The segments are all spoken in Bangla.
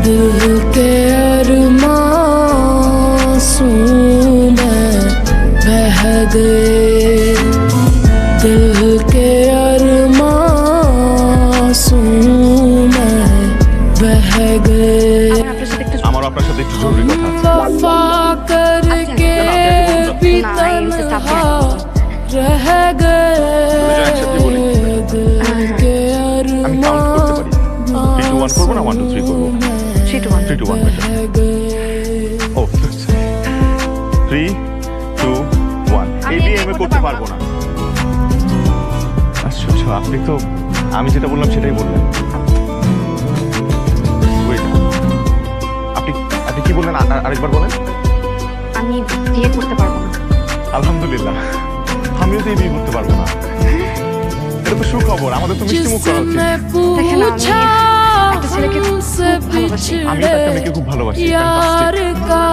दिल के अरमासूं में बह गए दिल के अरमासूं में बह गए আমার আপনার সাথে একটু জরুরি কথা আছে वफा करके भी तन्हा रह गए दिल के আমি কাউন্ট করতে পারি 3 2 1 করব না 1 2 3 করব 3 to 1 ও 3 2 1 এই দিয়ে আমি করতে পারবো না আচ্ছা আপনি তো আমি যেটা বললাম সেটাই বললেন ওয়েট আপনি কি বললেন আরেকবার বলেন আমি বিয়ে করতে পারবো না আলহামদুলিল্লাহ আমিও তো এই বিয়ে করতে পারবো না এটা তো সুখবর আমাদের তো মিষ্টি মুখ করা উচিত দেখেন একটা ছেলেকে খুব ভালোবাসি আমি একটা মেয়েকে খুব ভালোবাসি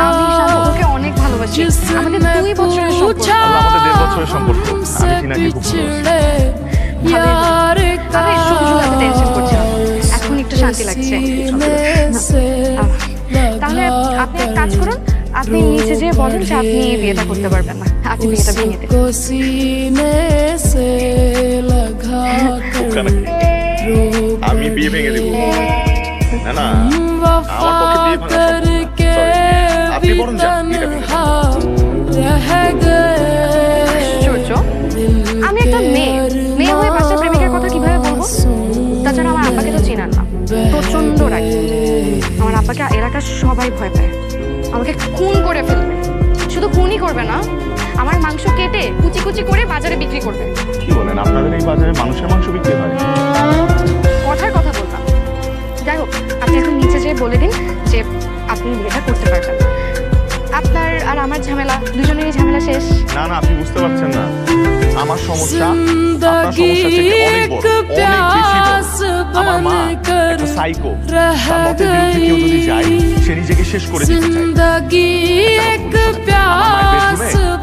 আমি শান্তকে অনেক ভালোবাসি আমাদের 2 বছরের সম্পর্ক আল্লাহ আমাদের 1.5 বছরের সম্পর্ক আমি টিনাকে খুব ভালোবাসি আমি শুধু টেনশন করছিলাম এখন একটু শান্তি লাগছে তাহলে আপনি এক কাজ করুন আপনি নিচে যেয়ে বলেন যে আপনি বিয়েটা করতে পারবেন না আপনি বিয়েটা ভেঙে দেন আমি বিয়ে ভেঙে দেব না না আমার পক্ষে বিয়ে ভাঙা আপনি বরং যান আশ্চর্য আমি একটা মেয়ে হয়ে বাচ্চা প্রেমিকের কথা কিভাবে বলবো তাছাড়া আমার আব্বাকে তো চিনান না প্রচন্ড রাগী আমার আব্বাকে এলাকার সবাই ভয় পায় আমাকে খুন করে ফেলবে শুধু খুনই করবে না আমার মাংস কেটে কুচি কুচি করে বাজারে বিক্রি করবে কি বলেন আপনাদের এই বাজারে মানুষের মাংস বিক্রি হয় কথার কথা বললাম যাই হোক আপনি এখন নিচে যেয়ে বলে দিন যে আপনি বিয়েটা করতে পারবেন আপনার আর আমার ঝামেলা দুজনেরই ঝামেলা শেষ না না আপনি বুঝতে পারছেন না আমার সমস্যা আপনার সমস্যা থেকে অনেক বড় অনেক বেশি বড় আমার মা একটা সাইকো তার মতে বিরুদ্ধে কেউ যদি যায় সে নিজেকে শেষ করে দিতে চায়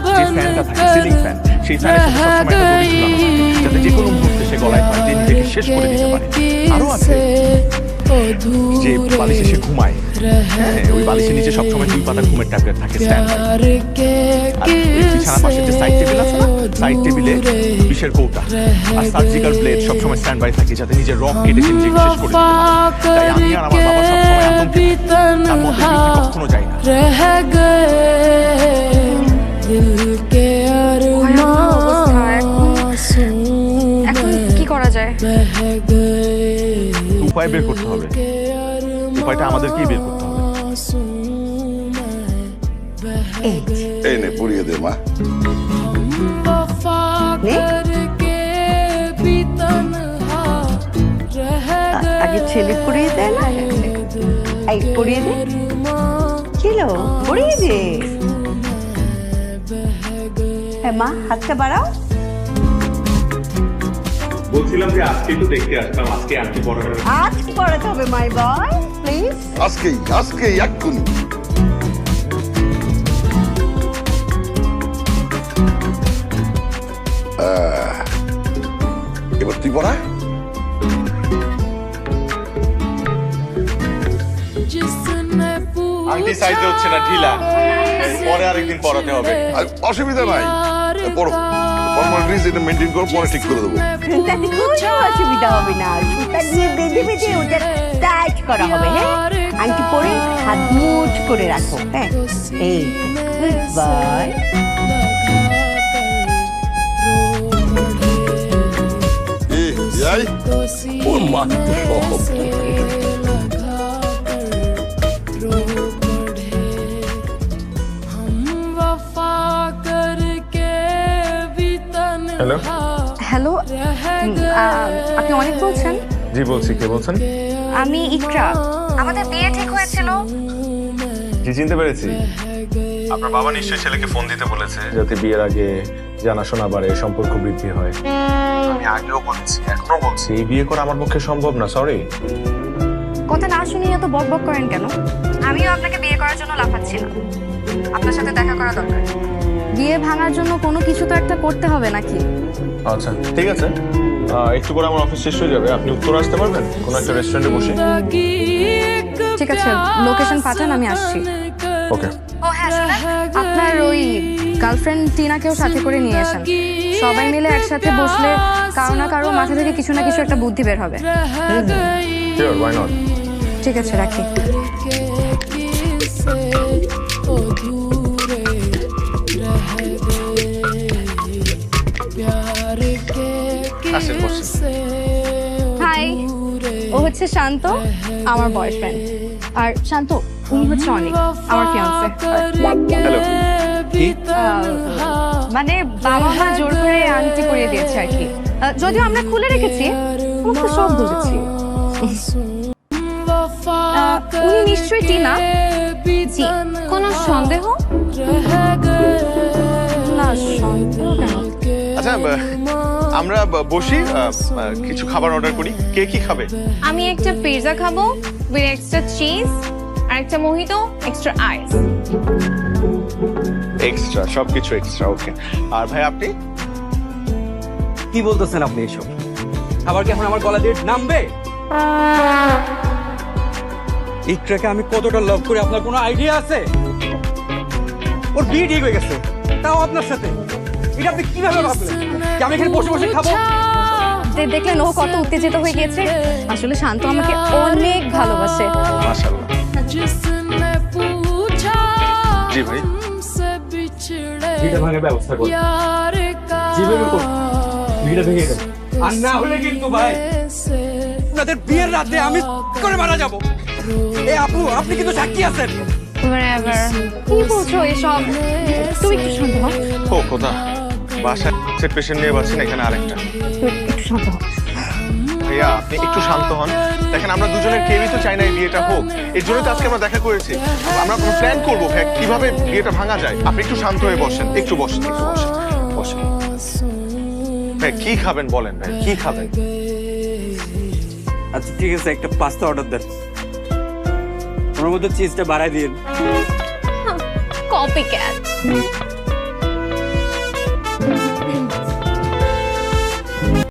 যে ফ্যানটা থাকে সিলিং ফ্যান সেই ফ্যানের সাথে সবসময় একটা দড়ি ঝুলানো থাকে যাতে যে কোনো মুহূর্তে সে গলায় ফাঁস দিয়ে নিজেকে শেষ করে দিতে পারে আরো আছে যে বালিশে সে ঘুমায় হ্যাঁ ওই বালিশের নিচে সবসময় 2 পাতা ঘুমের ট্যাবলেট থাকে স্ট্যান্ড আর বিছানার পাশে যে সাইড টেবিল আছে না সাইড টেবিলে বিষের কৌটা আর সার্জিক্যাল ব্লেড সবসময় স্ট্যান্ড বাই থাকে যাতে নিজের রক কেটে সে নিজেকে শেষ করে দিতে পারে তাই আমি আর আমার বাবা সবসময় আতঙ্কে তার মধ্যে বিরুদ্ধে কখনো যাই না এখন কি করা যায় উপায় বের করতে হবে উপায়টা আমাদেরকেই বের করতে হবে এই নে পুড়িয়ে দে মা আগে ছেলে পড়িয়ে দেয় না এই পড়িয়ে দে কিলো পড়িয়ে দে হ্যাঁ মা হাতটা বাড়াও বলছিলাম যে আজকে একটু দেখতে আসলাম আজকে আন্টি পড়াবে আজ পড়াতে হবে মাই বয় প্লিজ আজকেই এক্ষুনি এবার তুই পড়া আন্টি সাইজে হচ্ছে না ঢিলা পরে আরেকদিন পড়াতে হবে অসুবিধা নাই পড়ো ফর্মালিটিস এটা মেনটেন করো পরে ঠিক করে দেবো তাতে কোনো অসুবিধা হবে না সুতা দিয়ে বেঁধে বেঁধে ওটা টাইট করা হবে হ্যাঁ আংটি পরে হাত মুঠ করে রাখো হ্যাঁ এই গুড বাই যাই ওর মা তো সব হ্যালো হ্যালো আপনি অনেক বলছেন জি বলছি কে বলছেন আমি ইকরা আমাদের বিয়ে ঠিক হয়েছিল জি চিনতে পেরেছি আপনার বাবা নিশ্চয়ই ছেলেকে ফোন দিতে বলেছে যাতে বিয়ের আগে জানাশোনা বাড়ে সম্পর্ক বৃদ্ধি হয় আমি আগেও বলেছি এখনো বলছি এই বিয়ে করা আমার পক্ষে সম্ভব না সরি কথা না শুনিয়ে এত বকবক করেন কেন আমিও আপনাকে বিয়ে করার জন্য লাফাচ্ছি না আপনার সাথে দেখা করা দরকার বিয়ে ভাঙার জন্য কোনো কিছু তো একটা করতে হবে নাকি আচ্ছা ঠিক আছে একটু করে আমার অফিস শেষ হয়ে যাবে আপনি উত্তর আসতে পারবেন কোনো একটা রেস্টুরেন্টে বসে ঠিক ঠিক আছে লোকেশন পাঠান আমি আসছি ওকে ও হ্যাঁ শোনেন আপনার ওই গার্লফ্রেন্ড টিনাকেও সাথে করে নিয়ে আসেন সবাই মিলে একসাথে বসলে কারো না কারো মাথা থেকে কিছু না কিছু একটা বুদ্ধি বের হবে শিওর ওয়াই নট ঠিক আছে রাখি আসেন বসেন হাই ও হচ্ছে শান্ত আমার বয়ফ্রেন্ড আর শান্ত উনি হচ্ছে অনিক আমার ফিয়ান্সে হ্যালো কি মানে বাবা মা জোর করে আংটি পরিয়ে দিয়েছে আর কি যদিও আমরা খুলে রেখেছি আমরা তো সব বুঝেছি উনি নিশ্চয়ই টিনা জি কোনো সন্দেহ না সন্দেহ কেন আচ্ছা আমরা বসি কিছু খাবার অর্ডার করি কে কি খাবে আমি একটা পিৎজা খাবো উইথ এক্সট্রা চিজ আর একটা মোহিতো এক্সট্রা আইস এক্সট্রা সবকিছু এক্সট্রা ওকে আর ভাই আপনি কি বলতেছেন আপনি এসব খাবার কি এখন আমার গলা দিয়ে নামবে ইকরাকে আমি কতটা লাভ করি আপনার কোনো আইডিয়া আছে ওর বিয়ে ঠিক হয়ে গেছে তাও আপনার সাথে এটা আপনি কিভাবে ভাবলেন যে আমি এখানে বসে বসে খাবো দেখলেন ও কত উত্তেজিত হয়ে গেছে আসলে শান্ত আমাকে অনেক ভালোবাসে মাশাআল্লাহ जिसने पूछा জি ভাই हमसे बिछड़े বিয়েটা ভাঙার ব্যবস্থা করুন प्यार का যেভাবে করুন বিয়েটা ভেঙে দেন আর না হলে কিন্তু ভাই से আপনাদের বিয়ের রাতে আমি করে মারা যাব এ আপু আপনি কিন্তু সাক্ষী আছেন কি বলছো এসব তুই একটু শান্ত হ ও কোথা বাসায় পেশেন্ট নিয়ে বাঁচছেন এখানে আরেকটা তুই একটু শান্ত হ ভাইয়া আপনি একটু শান্ত হন দেখেন আমরা দুজনের কেউই তো চাই না এই বিয়েটা হোক এর জন্যই তো আজকে আমরা দেখা করেছি আমরা কোনো প্ল্যান করবো ভাই কিভাবে বিয়েটা ভাঙা যায় আপনি একটু শান্ত হয়ে বসেন একটু বসেন বসেন ভাই কি খাবেন বলেন ভাই কি খাবেন আচ্ছা ঠিক আছে একটা পাস্তা অর্ডার দেন ওর মধ্যে চিজটা বাড়াই দিন কপি ক্যাট